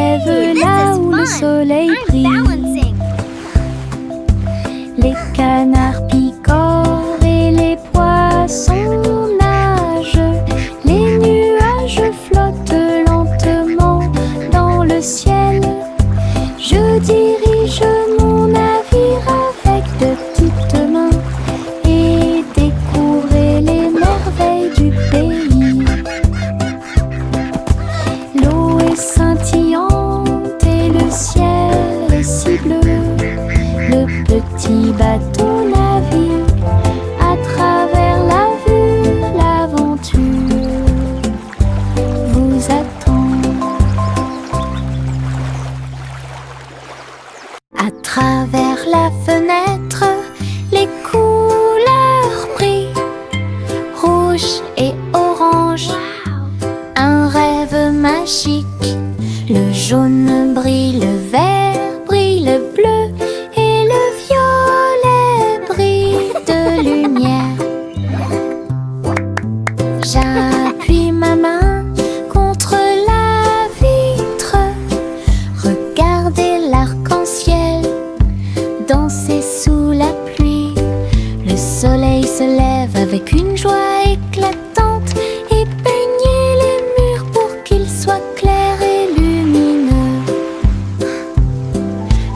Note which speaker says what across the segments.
Speaker 1: lève là où le soleil brille. Les canards picorent et les poissons nagent. Les nuages flottent lentement dans le ciel. Je dirige mon navire avec de petites mains et découvrir les merveilles du pays. L'eau est scintillante et le ciel est si bleu. Le petit bateau navigue à travers la vue. L'aventure vous attend. À travers la fenêtre, les couleurs brillent, rouge et orange, un rêve magique. Le jaune brille, le vert brille, le bleu et le violet brille de lumière. J'appuie ma main contre la vitre. Regardez l'arc-en-ciel danser sous la pluie. Le soleil se lève avec une joie éclatante et peignez les murs pour qu'ils soient clairs et lumineux.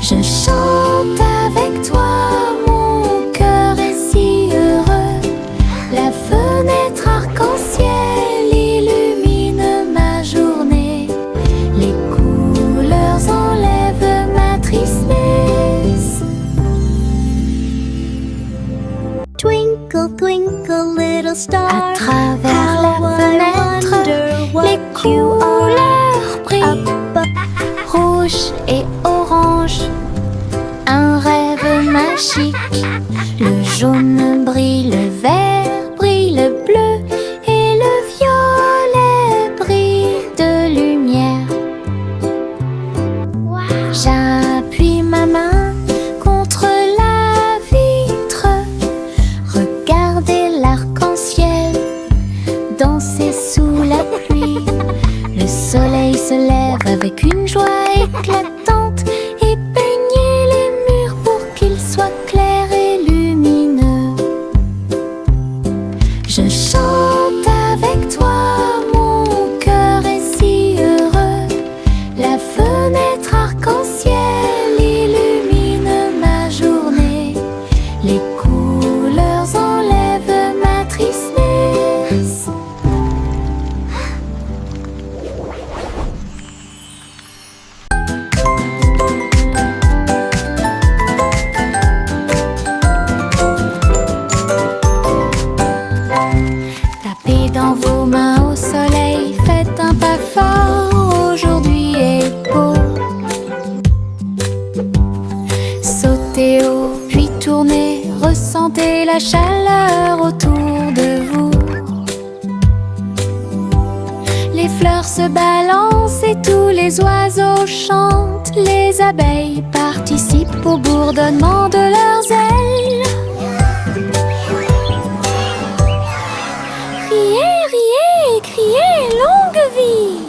Speaker 1: Je chante avec toi, mon cœur est si heureux. La fenêtre arc-en-ciel illumine ma journée. Les couleurs enlèvent ma tristesse.
Speaker 2: Twinkle, twinkle, little star.
Speaker 1: À travers la
Speaker 2: How I
Speaker 1: fenêtre,
Speaker 2: wonder what
Speaker 1: les
Speaker 2: you
Speaker 1: couleurs brillent,
Speaker 2: are.
Speaker 1: rouge et orange, un rêve magique. Le jaune brille, le vert brille, le bleu et le violet brille de lumière. J'appuie ma main contre la vitre. Regardez l'arc-en-ciel danser sous la pluie. Le soleil se lève avec une joie éclatante et peignez les murs pour qu'ils soient clairs et lumineux. Je chante avec toi, mon cœur est si heureux. La fenêtre arc-en-ciel illumine ma journée. Les couleurs enlèvent ma tristesse. Tapez dans vos mains au soleil, faites un pas fort, aujourd'hui est beau. Sautez haut, puis tournez, ressentez la chaleur autour de vous. Les fleurs se balancent et tous les oiseaux chantent. Les abeilles participent au bourdonnement de leurs ailes. Riez, riez, criez, longue vie.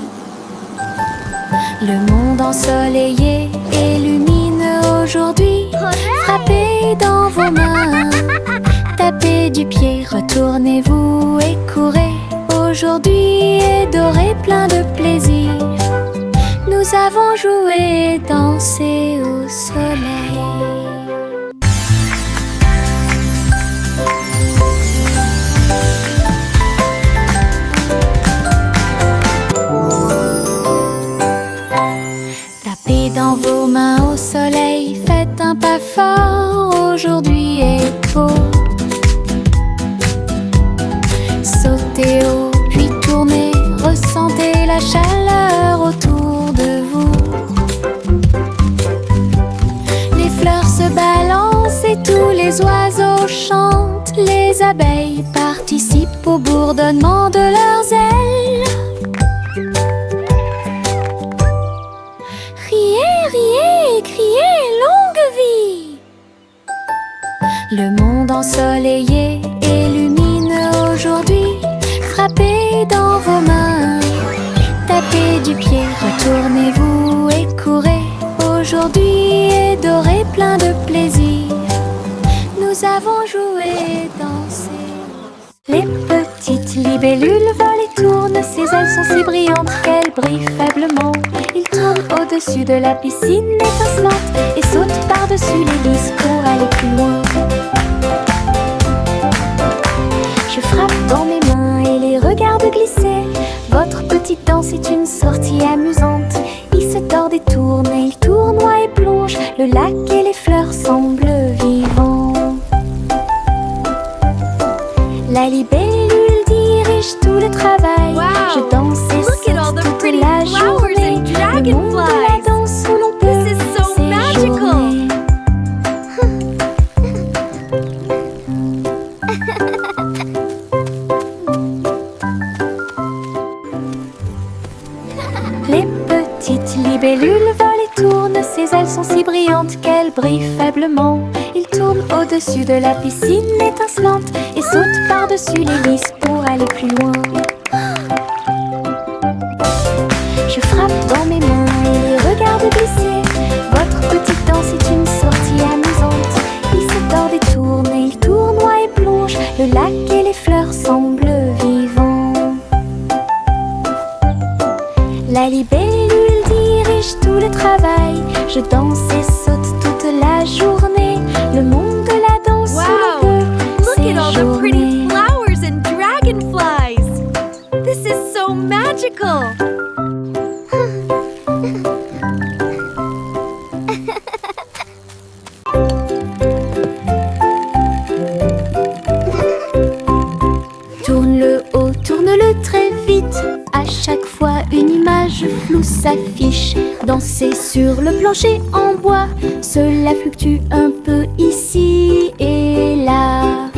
Speaker 1: Le monde ensoleillé illumine aujourd'hui. Frappez dans vos mains, tapez du pied, retournez-vous et courez. Aujourd'hui est doré, plein de plaisir. Nous avons joué et dansé au soleil. Tapez dans vos mains au soleil, faites un pas fort, aujourd'hui est beau. Sautez haut, puis tournez, ressentez la chaleur autour de vous. Les fleurs se balancent et tous les oiseaux chantent. Les abeilles participent au bourdonnement de leurs ailes. Riez, riez, criez, longue vie. Le monde ensoleillé illumine aujourd'hui. Frappez dans vos mains, tapez du pied, Retournez-vous et courez, aujourd'hui est doré, plein de plaisir. Nous avons joué, dansé. Les petites libellules volent et tournent, ses ailes sont si brillantes qu'elles brillent faiblement. Ils tournent au-dessus de la piscine étincelante et sautent par-dessus l'hélice pour aller plus loin. Je frappe dans mes mains et les regarde glisser. Votre petite danse est une sortie amusante. Il se tord et tourne et il tournoie et plonge. Le lac et les fleurs semblent vivants. La libellule dirige tout le travail.
Speaker 3: Wow.
Speaker 1: Je danse et
Speaker 3: Look at all the
Speaker 1: saute toute
Speaker 3: pretty
Speaker 1: la
Speaker 3: flowers
Speaker 1: journée.
Speaker 3: and
Speaker 1: Le monde de la
Speaker 3: dragonflies.
Speaker 1: danse où l'on peut
Speaker 3: This is so magical.
Speaker 1: séjourner. Les petites libellules volent et tournent, ses ailes sont si brillantes qu'elles brillent faiblement. Ils tournent au-dessus de la piscine étincelante et sautent par-dessus l'hélice pour aller plus loin. Je frappe dans mes mains et les regarde glisser. Votre petite danse est une sortie amusante. Il se tord et tourne et il tournoie et plonge. Le lac et les fleurs semblent vivants. La libellule dirige tout le travail. Je danse et saute toute la journée. Le monde de la danse où
Speaker 3: Wow.
Speaker 1: l'on peut
Speaker 3: Look at all the pretty
Speaker 1: séjourner.
Speaker 3: flowers and dragonflies. This is so magical.
Speaker 1: Tourne le haut, tourne-le très vite. À chaque fois une image floue s'affiche. Danser sur le plancher en bois, cela fluctue un peu ici et là.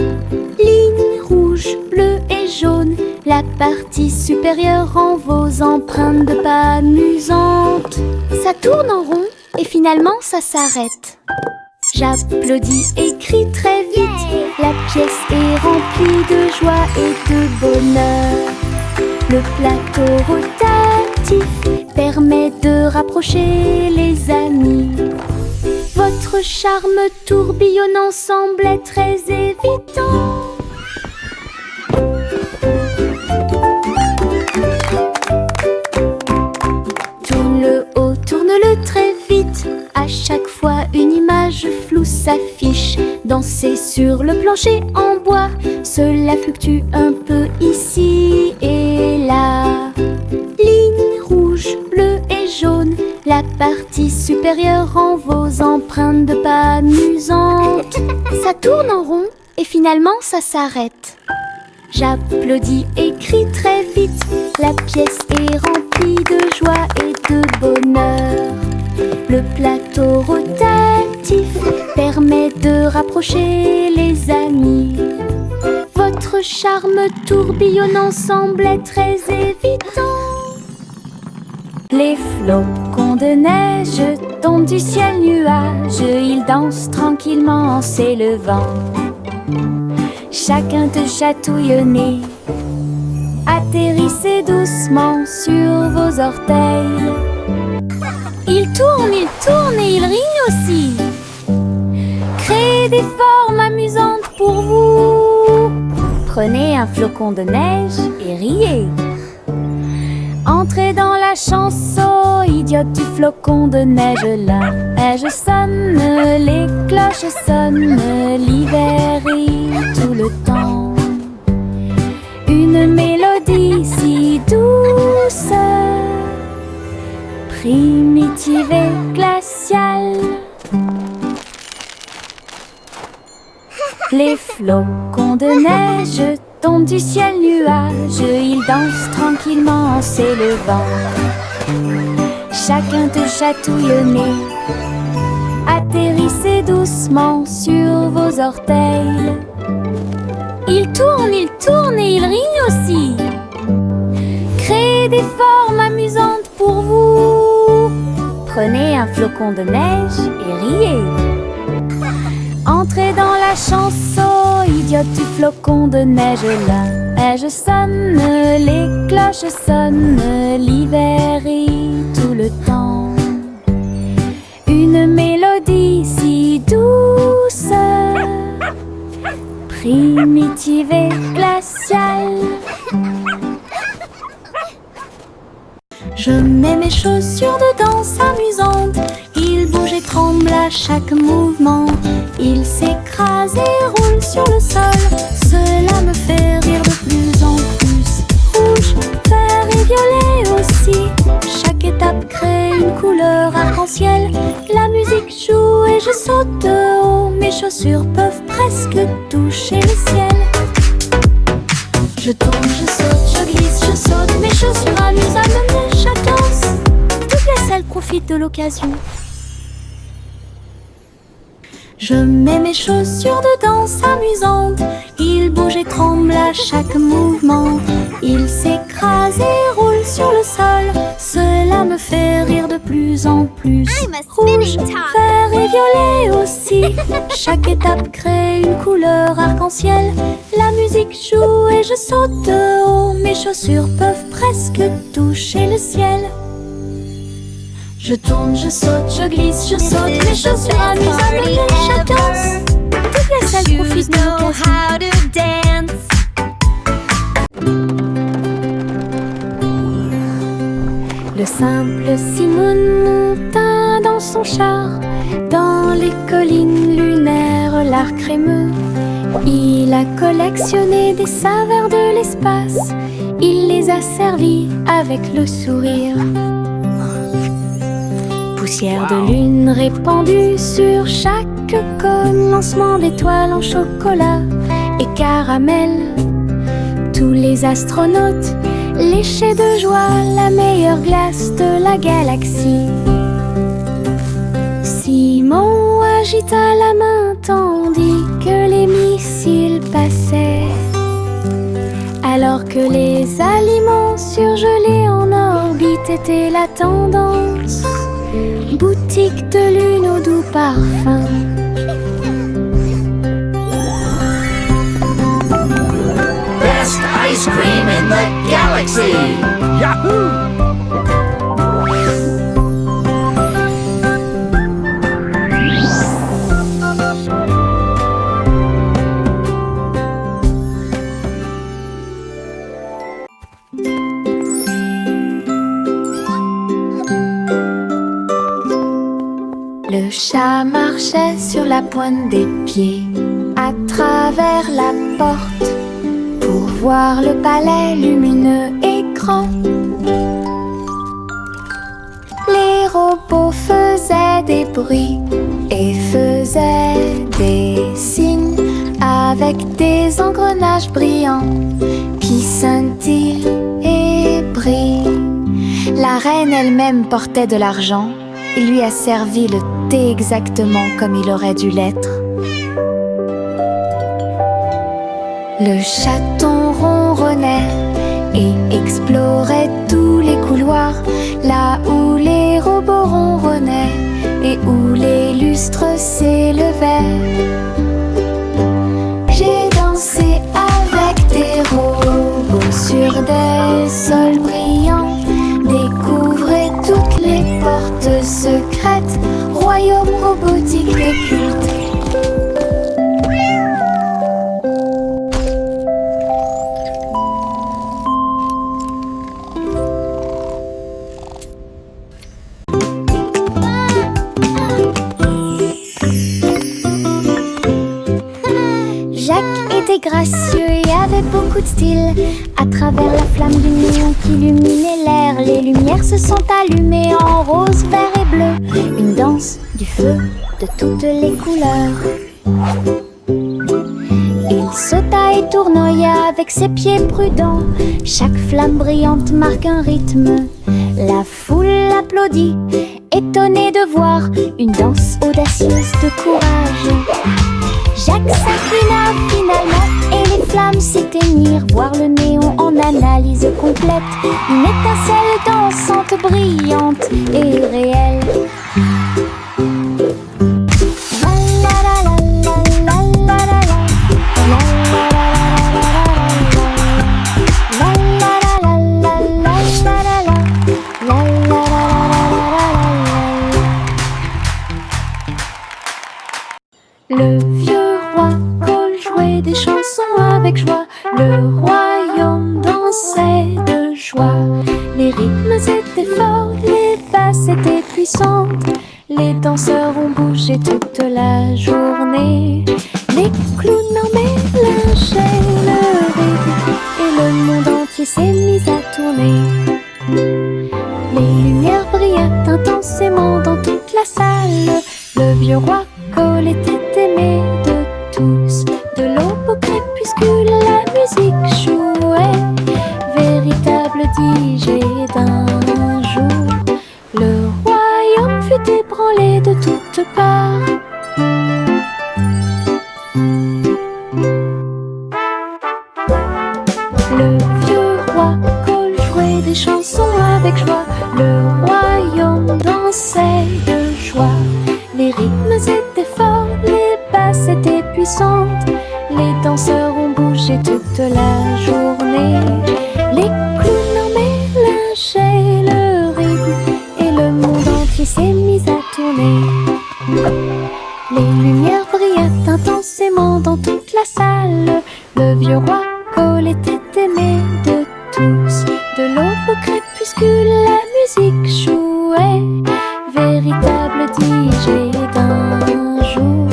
Speaker 1: Ligne rouge, bleue et jaune, la partie supérieure rend vos empreintes de pas amusantes. Ça tourne en rond et finalement ça s'arrête. J'applaudis et crie très vite. La pièce est remplie de joie et de bonheur. Le plateau rotatif permet de rapprocher les amis. Votre charme tourbillonnant semblait très évident. Tourne le haut, tourne-le très vite. À chaque fois une image floue s'affiche. Danser sur le plancher en bois, cela fluctue un peu ici et là. Ligne rouge, bleue et jaune, la partie supérieure rend vos empreintes de pas amusantes. Ça tourne en rond et finalement ça s'arrête. J'applaudis et crie très vite. La pièce est remplie de joie et de bonheur. Le plateau rotatif permet de rapprocher les amis. Votre charme tourbillonnant semblait très évident. Les flocons de neige tombent du ciel nuage. Ils dansent tranquillement en s'élevant. Chacun te chatouille au nez. Atterrissez doucement sur vos orteils. Il tourne et il rit aussi. Créez des formes amusantes pour vous. Prenez un flocon de neige et riez. Entrez dans la chanson idiote du flocon de neige. La neige sonne, les cloches sonnent, l'hiver rit tout le temps. Une mélodie si douce, primitive et glaciale. Les flocons de neige tombent du ciel nuage. Ils dansent tranquillement en s'élevant. Chacun te chatouille au nez. Atterrissez doucement sur vos orteils. Il tourne et il rit aussi. Créez des formes amusantes pour vous. Prenez un flocon de neige et riez. entrer dans la chanson. Idiote du flocon de neige, la neige sonne, les cloches sonnent, l'hiver rit tout le temps. Une mélodie si douce, primitive et glaciale. Je mets mes chaussures de danse amusantes. Ils bougent et tremblent à chaque mouvement. Ils s'écrasent et roulent sur le sol. Cela me fait rire de plus en plus. Rouge, vert et violet aussi. Chaque étape crée une couleur arc-en-ciel. La musique joue et je saute de haut. Mes chaussures peuvent presque toucher le ciel. Je tourne, je saute, je glisse, je saute. Mes chaussures amusent à me mener chaque danse. Toutes les selles profitent de l'occasion. Je mets mes chaussures de danse amusantes. Ils bougent et tremblent à chaque mouvement. Ils s'écrasent et roulent sur le sol. Cela me fait rire de plus en plus. Rouge, vert et violet aussi. Chaque étape crée une couleur arc-en-ciel. La musique joue et je saute de haut. Mes chaussures peuvent presque toucher le ciel. Je tourne, je saute, je glisse, je saute. Mes chaussures amusent à me mener chaque danse. Toutes les selles profitent de l'occasion. Le simple Simon monta dans son char, dans les collines lunaires, l'art crémeux. Il a collectionné des saveurs de l'espace. Il les a servis avec le sourire. Poussière de lune répandue sur chaque cône, lancement d'étoiles en chocolat et caramel. Tous les astronautes léchaient de joie la meilleure glace de la galaxie. Simon agita la main tandis que les missiles passaient, alors que les aliments surgelés en orbite étaient la tendance. Boutique de lune au doux parfum.
Speaker 4: Best ice cream in the galaxy! Yahoo!
Speaker 1: Le chat marchait sur la pointe des pieds à travers la porte pour voir le palais lumineux et grand. Les robots faisaient des bruits et faisaient des signes avec des engrenages brillants qui scintillent et brillent. La reine elle-même portait de l'argent. Il lui a servi le thé exactement comme il aurait dû l'être. Le chaton ronronnait et explorait tous les couloirs, là où les robots ronronnaient et où les lustres s'élevaient. J'ai dansé avec des robots sur des sols brillants. Découvrez toutes les portes secrètes, royaume robotique et culte. Gracieux et avait beaucoup de style. À travers la flamme du néon qui illuminait l'air, les lumières se sont allumées en rose, vert et bleu. Une danse du feu de toutes les couleurs. Il sauta et tournoya avec ses pieds prudents. Chaque flamme brillante marque un rythme. La foule applaudit, étonnée de voir une danse audacieuse de courage. Jacques s'inclina finalement et les flammes s'éteignirent. Voir le néon en analyse complète. Une étincelle dansante, brillante et réelle. La la la la la. Le vieux roi Cole jouait des chansons avec joie. Le royaume dansait de joie. Les rythmes étaient forts, les basses étaient puissantes. Les danseurs ont bougé toute la journée. Les clowns en mélangeaient le rythme et le monde entier s'est mis à tourner. Les lumières brillaient intensément dans toute la salle. Le vieux roi Cole était aimé de tous. De l'aube au crépuscule, la musique jouait. Véritable DJ d'un jour. Le royaume fut ébranlé de toutes parts. Le vieux roi Cole jouait des chansons avec joie. Le royaume dansait de joie. Les rythmes étaient forts, les basses étaient puissantes. Les danseurs ont bougé toute la journée. Les clowns en mélangeaient le rythme et le monde entier s'est mis à tourner. Les lumières brillaient intensément dans toute la salle. Le vieux roi Cole était aimé de tous. De l'aube au crépuscule, la musique jouait. Véritable DJ d'un jour.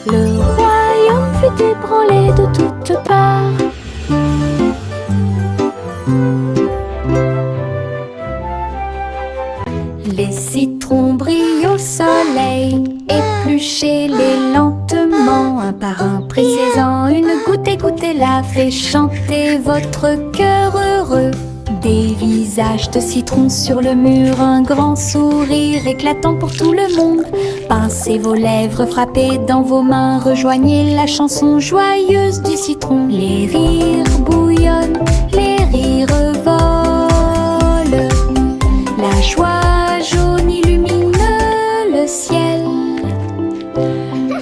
Speaker 1: Le royaume fut ébranlé de toutes parts. Les citrons brillent au soleil, épluchez-les lentement, un par un, pressez-en une goutte et goûtez-la, fait chanter votre cœur heureux. Des visages de citron sur le mur, un grand sourire éclatant pour tout le monde. Pincez vos lèvres, frappez dans vos mains, rejoignez la chanson joyeuse du citron. Les rires bouillonnent, les rires volent, la joie jaune illumine le ciel.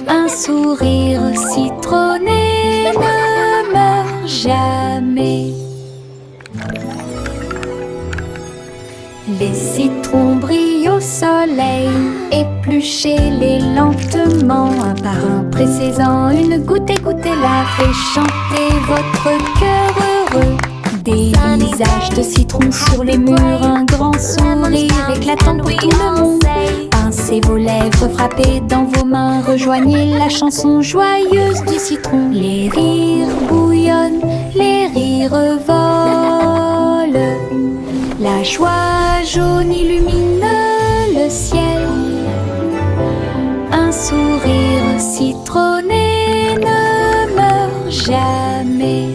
Speaker 1: Un sourire citronné ne meurt jamais. Les citrons brillent au soleil, épluchez-les lentement, un par un, pressez-en une goutte et goûtez-la, fait chanter votre cœur heureux. Des visages de citron sur les murs, un grand sourire éclatant pour tout le monde. Pincez vos lèvres, frappez dans vos mains, rejoignez la chanson joyeuse du citron. Les rires bouillonnent, les rires volent, la joie jaune illumine le ciel. Un sourire citronné ne meurt jamais.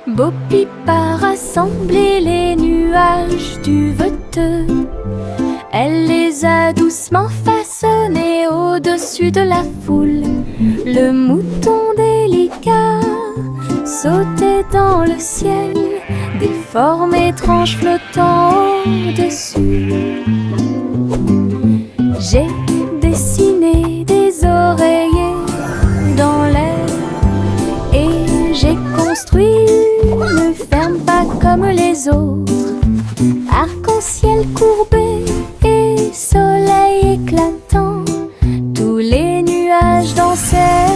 Speaker 1: Bo Peep a rassemblé les nuages du veteux. Elle les a doucement façonnés au-dessus de la foule. Le mouton délicat sautait dans le ciel, des formes étranges flottant au-dessus. J'ai dessiné des oreillers dans l'air et j'ai construit une ferme pas comme les autres. Arc-en-ciel courbé et soleil éclatant, tous les nuages dansèrent,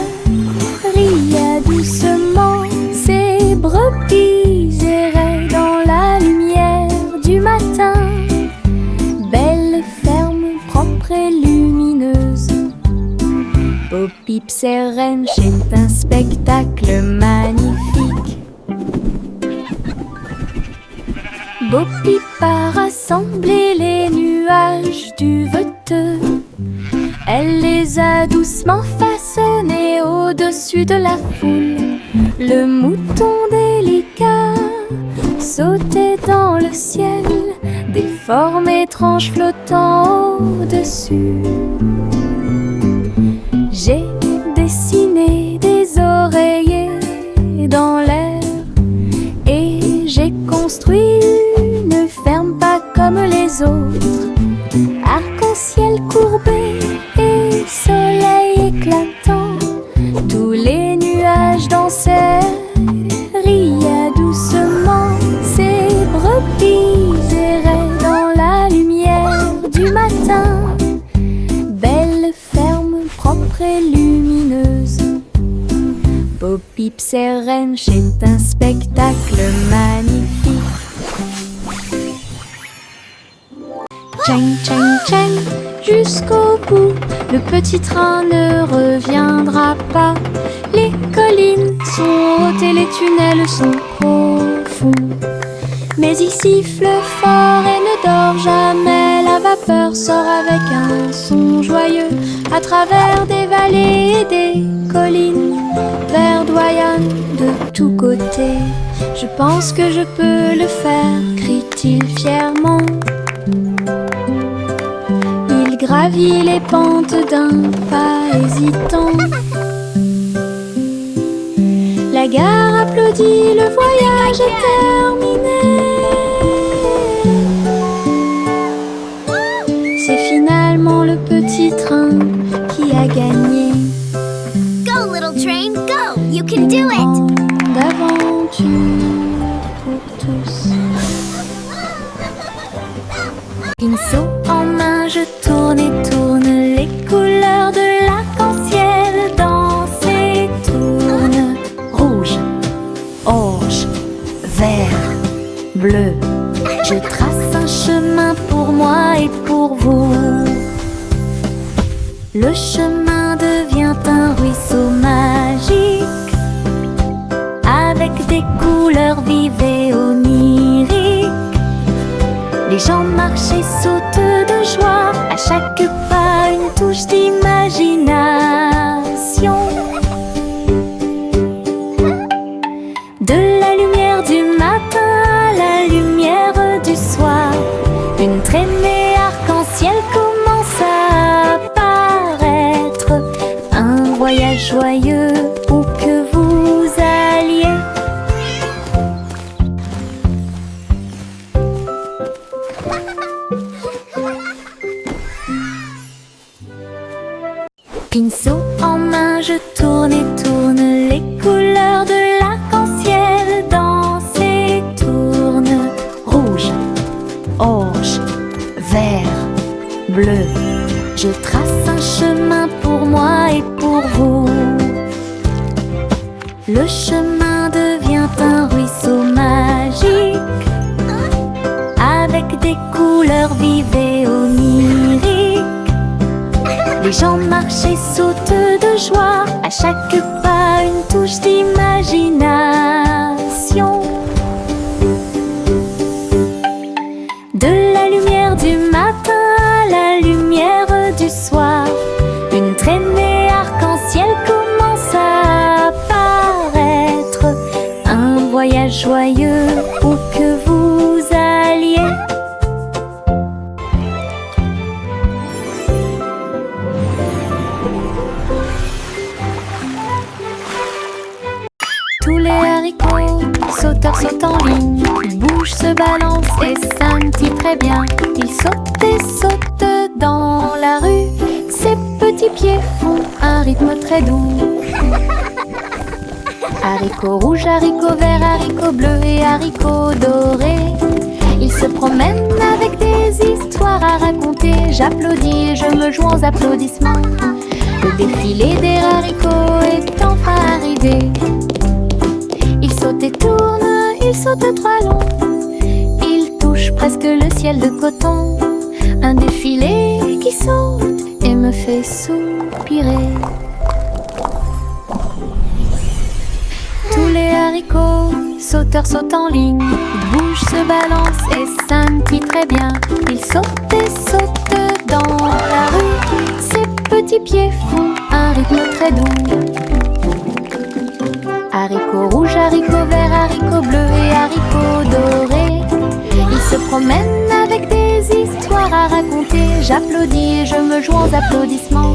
Speaker 1: riaient doucement. Ces brebis erraient dans la lumière du matin. Belle ferme propre et lumineuse. Bo Peep sereine, c'est un spectacle magnifique. Bo Peep a rassemblé les nuages du veteux. Elle les a doucement façonnés au-dessus de la foule. Le mouton délicat sautait dans le ciel, des formes étranges flottant au-dessus. J'ai dessiné des oreillers dans l'air et j'ai construit une ferme pas comme les autres. Arc-en-ciel courbé et soleil éclatant, tous les nuages dansèrent, riaient doucement. Ces brebis erraient dans la lumière du matin. Philippe Serrench est un spectacle magnifique. Tchang, tchang, tchang, jusqu'au bout, le petit train ne reviendra pas. Les collines sont hautes et les tunnels sont profonds. Mais il siffle fort et ne dort jamais. La vapeur sort avec un son joyeux à travers des vallées et des collines, verdoyant de tous côtés. Je pense que je peux le faire, crie-t-il fièrement. Il gravit les pentes d'un pas hésitant. La gare applaudit, le voyage est terminé. C'est finalement le petit train qui a gagné.
Speaker 2: Go, little train, go! You can do it!
Speaker 1: D'aventure pour tous. Pinceau en main, je tourne et tourne. Les couleurs de l'arc-en-ciel dansent et tournent. Rouge, orange, vert, bleu. Je trace un chemin pour moi et pour vous. Le chemin devient un ruisseau magique, avec des couleurs vives et oniriques. Les gens marchent et sautent de joie, à chaque pas une touche d'imagination. De la lumière du matin à la lumière du soir, une traînée arc-en-ciel commence à apparaître. Un voyage joyeux où que vous alliez. Pinceau en main, je tourne et tourne. Les couleurs de l'arc-en-ciel dansent et tournent. Rouge, orange, vert, bleu. Je trace un chemin pour moi et pour vous. Le chemin devient un ruisseau magique, avec des couleurs vives et oniriques. Les gens marchent et sautent de joie, à chaque pas une touche d'imagination. De la lumière du matin à la lumière du soir, une traînée arc-en-ciel commence à apparaître. Un voyage joyeux où que vous alliez. Tous les haricots, sauteurs sautent en ligne. Ils bougent, se balancent et scintillent très bien. Ils sautent et sautent dans la rue. Ses petits pieds font un rythme très doux. Haricots rouges, haricots verts, haricots bleus et haricots dorés. Ils se promènent avec des histoires à raconter. J'applaudis et je me joins aux applaudissements. Le défilé des haricots est enfin arrivé. Ils sautent et tournent, ils sautent trois longs. Ils touchent presque le ciel de coton. Un défilé qui saute et me fait soupirer. Tous les haricots, sauteurs sautent en ligne. Ils bougent, se balancent et scintillent très bien. Ils sautent et sautent dans la rue. Ses petits pieds font un rythme très doux. Haricots rouges, haricots verts, haricots bleus et haricots dorés. Ils se promènent avec des histoires à raconter. J'applaudis et je me joins aux applaudissements.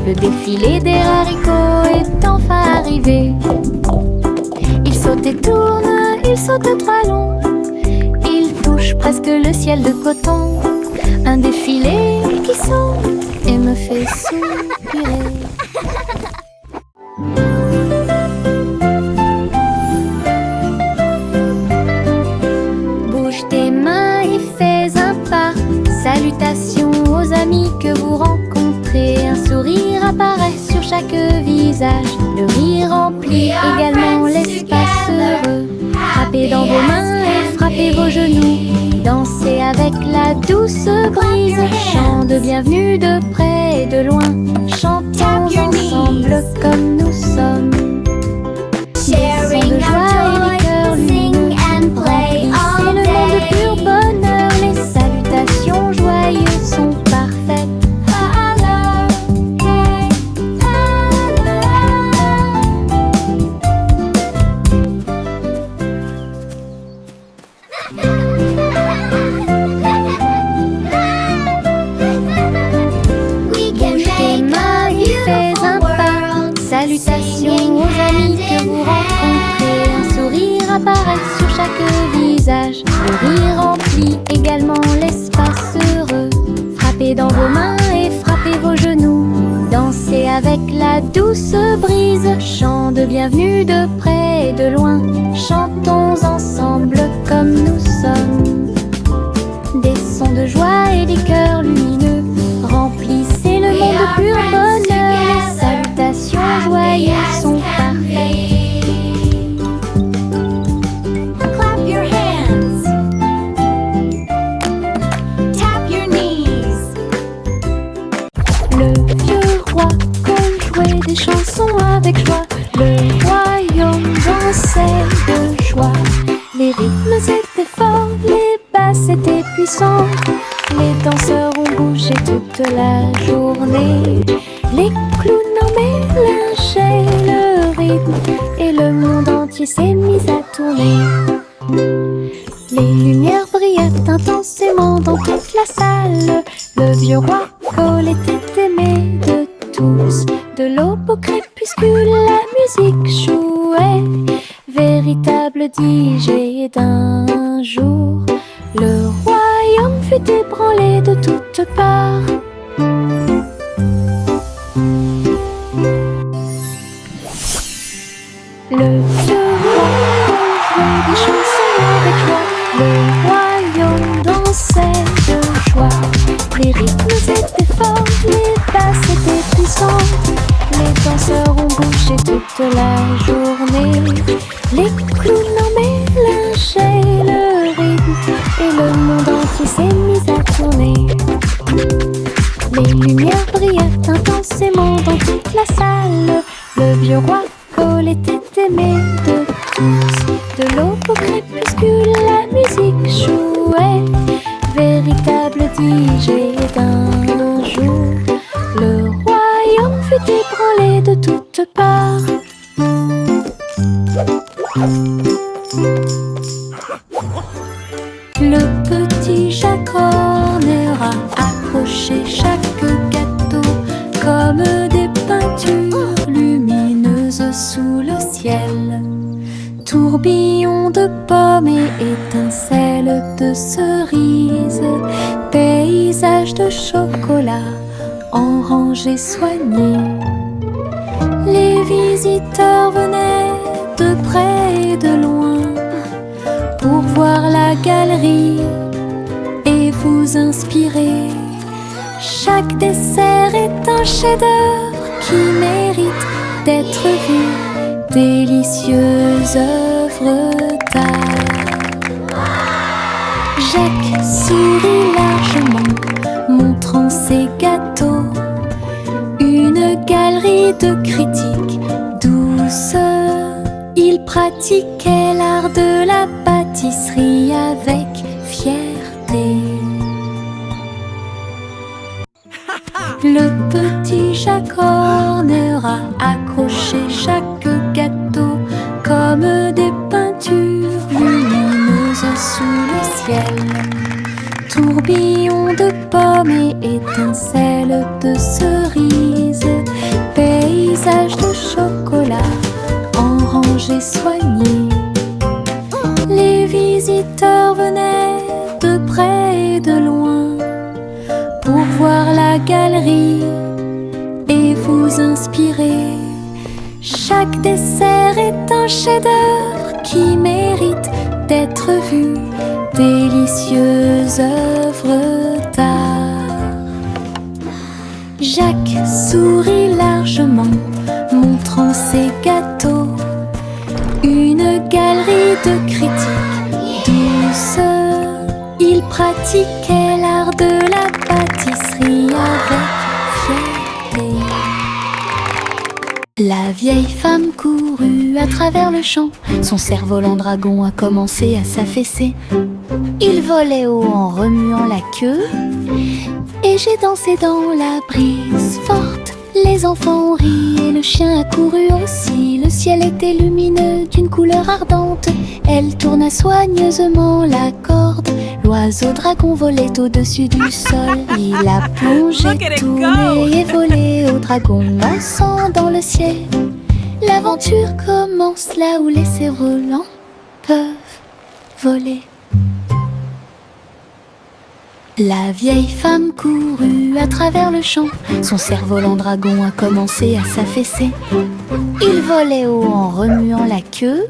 Speaker 1: Le défilé des haricots est enfin arrivé. Ils sautent et tournent, ils sautent trois longs. Ils touchent presque le ciel de coton. Un défilé qui saute et me fait soupirer. Bouge tes mains et fais un pas. Salutations aux amis que vous rencontrez. Un sourire apparaît sur chaque visage. Le rire remplit également douce brise, chant de bienvenue de près et de loin. Chantons ensemble comme nous sommes.
Speaker 2: Sharing
Speaker 1: de joie et les cœurs
Speaker 2: sing and play
Speaker 1: c'est
Speaker 2: all
Speaker 1: le monde de pur
Speaker 2: day.
Speaker 1: bonheur. Les salutations joyeuses sont parfaites.
Speaker 2: We can
Speaker 1: Bouge tes
Speaker 2: make
Speaker 1: mains
Speaker 2: a
Speaker 1: et fais un
Speaker 2: beautiful
Speaker 1: pas.
Speaker 2: world.
Speaker 1: Salutations aux amis que vous rencontrez. Un sourire apparaît sur chaque visage. Le rire remplit également l'espace heureux. Frappez dans vos mains et frappez vos genoux. Dansez avec la douce brise. Chant de bienvenue de près et de loin. Chantons ensemble comme nous sommes. Des sons de joie et des cœurs lumineux remplissez le monde de pur bonheur. Les salutations joyeuses sont parfaites.
Speaker 2: Clap your hands. Tap your knees.
Speaker 1: Le vieux roi Cole jouait des chansons avec joie. Le royaume dansait de joie. Les rythmes étaient forts, les basses étaient puissantes. Les danseurs ont bougé toute la journée. Les clowns en mélangeaient le rythme et le monde entier s'est mis à tourner. Les lumières brillaient intensément dans toute la salle. Le vieux roi Cole était aimé de tous. De l'aube au crépuscule, la musique jouait. Véritable DJ d'un jour, le royaume fut ébranlé de toutes parts. Le vieux roi jouait des chansons avec joie. Le royaume dansait de joie. Les rythmes étaient forts, les basses étaient puissantes. Les danseurs ont bougé toute la journée. Les clowns en mélangeaient le rythme et le monde entier s'est mis à tourner. Les lumières brillaient intensément dans toute la salle. Le vieux roi Cole était aimé de tous. De l'aube au crépuscule, la musique jouait. Véritable DJ d'un jour, le royaume fut ébranlé de toutes parts. Le petit Jacques Horner a accroché chaque gâteau comme des peintures lumineuses sous le ciel. Tourbillon de pommes et étincelles de cerises, paysage de chocolat en rangées soignées. Les visiteurs venaient de près et de loin pour voir la galerie et vous inspirer. Chaque dessert est un chef-d'œuvre qui mérite d'être vu. Délicieuse œuvre d'art. Jacques sourit largement, montrant ses gâteaux. Une galerie de critiques douce. Il pratiquait l'art de la pâtisserie avec fierté. Le petit Jacques Horner a accroché chaque gâteau comme des peintures lumineuses sous le ciel. Tourbillon de pommes et étincelles de cerises, paysage de chocolat en rangées soignées. Les visiteurs venaient de près et de loin pour voir la galerie et vous inspirer. Chaque dessert est un chef-d'œuvre qui mérite d'être vu. Délicieuse œuvre d'art. Jacques sourit largement, montrant ses gâteaux. Une galerie de critiques douce. Il pratiquait la La vieille femme courut à travers le champ. Son cerf-volant dragon a commencé à s'affaisser. Il volait haut en remuant la queue, et j'ai dansé dans la brise forte. Les enfants ont ri et le chien a couru aussi. Le ciel était lumineux d'une couleur ardente. Elle tourna soigneusement la corde. L'oiseau dragon volait au-dessus du sol. Il a plongé, tourné et volé au dragon dansant dans le ciel. L'aventure commence là où les cerfs-volants peuvent voler. La vieille femme courut à travers le champ. Son cerf-volant dragon a commencé à s'affaisser. Il volait haut en remuant la queue,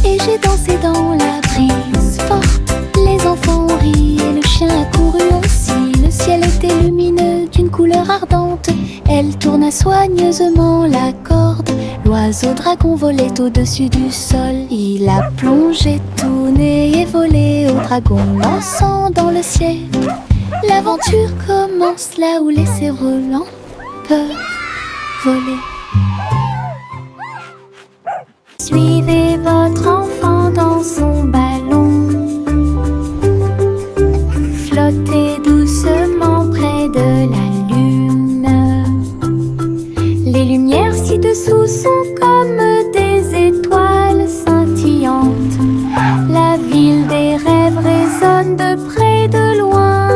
Speaker 1: et j'ai dansé dans la brise forte. Les enfants ont ri et le chien a couru aussi. Le ciel était lumineux d'une couleur ardente. Elle tourna soigneusement la corde. L'oiseau dragon volait au-dessus du sol. Il a plongé, tourné et volé au dragon dansant dans le ciel. L'aventure commence là où les cerfs-volants peuvent voler. Suivez votre enfant dans son ballon. Flottez doucement près de la lune. Les lumières ci-dessous sont comme des étoiles scintillantes. La ville des rêves résonne de près et de loin.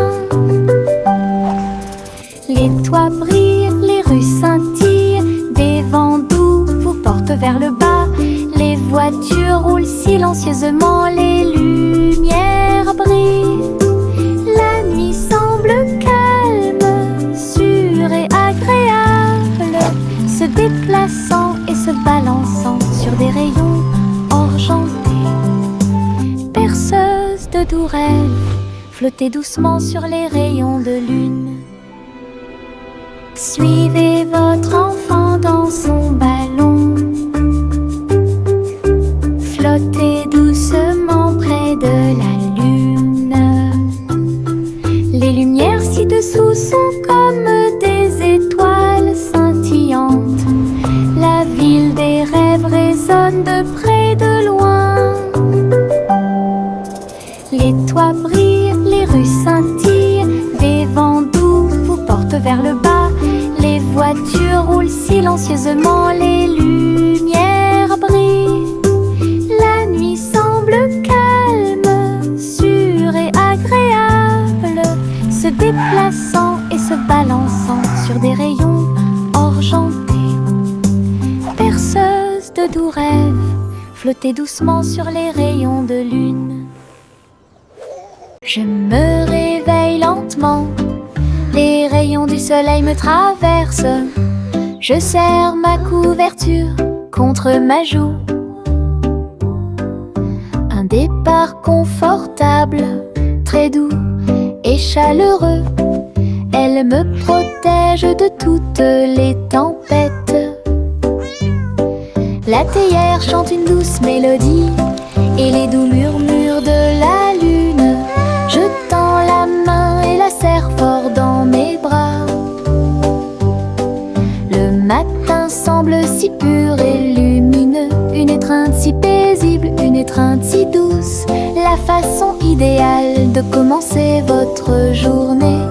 Speaker 1: Les toits brillent, les rues scintillent. Des vents doux vous portent vers le bas. Les voitures roulent silencieusement, les lumières brillent. La nuit semble calme, sûre et agréable, se déplaçant et se balançant sur des rayons argentés. Berceuse de doux rêves, flottez doucement sur les rayons de lune. Suivez votre enfant dans son ballon. Flottez doucement près de la lune. Les lumières ci-dessous sont comme des étoiles scintillantes. La ville des rêves résonne de près et de loin. Les toits brillent, les rues scintillent. Des vents doux vous portent vers le bas. Les voitures roulent silencieusement, les lumières brillent. La nuit semble calme, sûre et agréable, se déplaçant et se balançant sur des rayons argentés. Berceuse de doux rêves, flottez doucement sur les rayons de lune. Je me réveille lentement, les rayons du soleil me traversent. Je serre ma couverture contre ma joue. Un départ confortable, très doux et chaleureux. Elle me protège de toutes les tempêtes. La théière chante une douce mélodie et les doux murmures de la lune. Je tends la main et la serre fort dans mes bras. Le matin semble si pur et lumineux, une étreinte si paisible, une étreinte si douce, la façon idéale de commencer votre journée.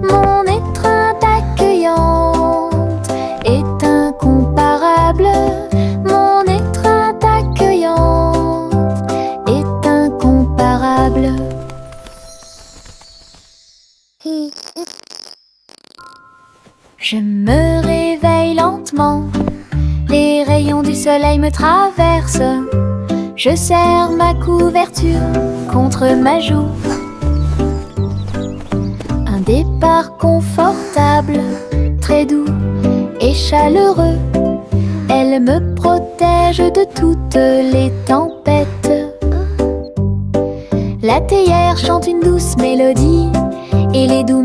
Speaker 1: Mon étreinte accueillante est incomparable. Mon étreinte accueillante est incomparable. Je me réveille lentement, les rayons du soleil me traversent. Je serre ma couverture contre ma joue. Un départ confortable, très doux et chaleureux. Elle me protège de toutes les tempêtes. La théière chante une douce mélodie et les doux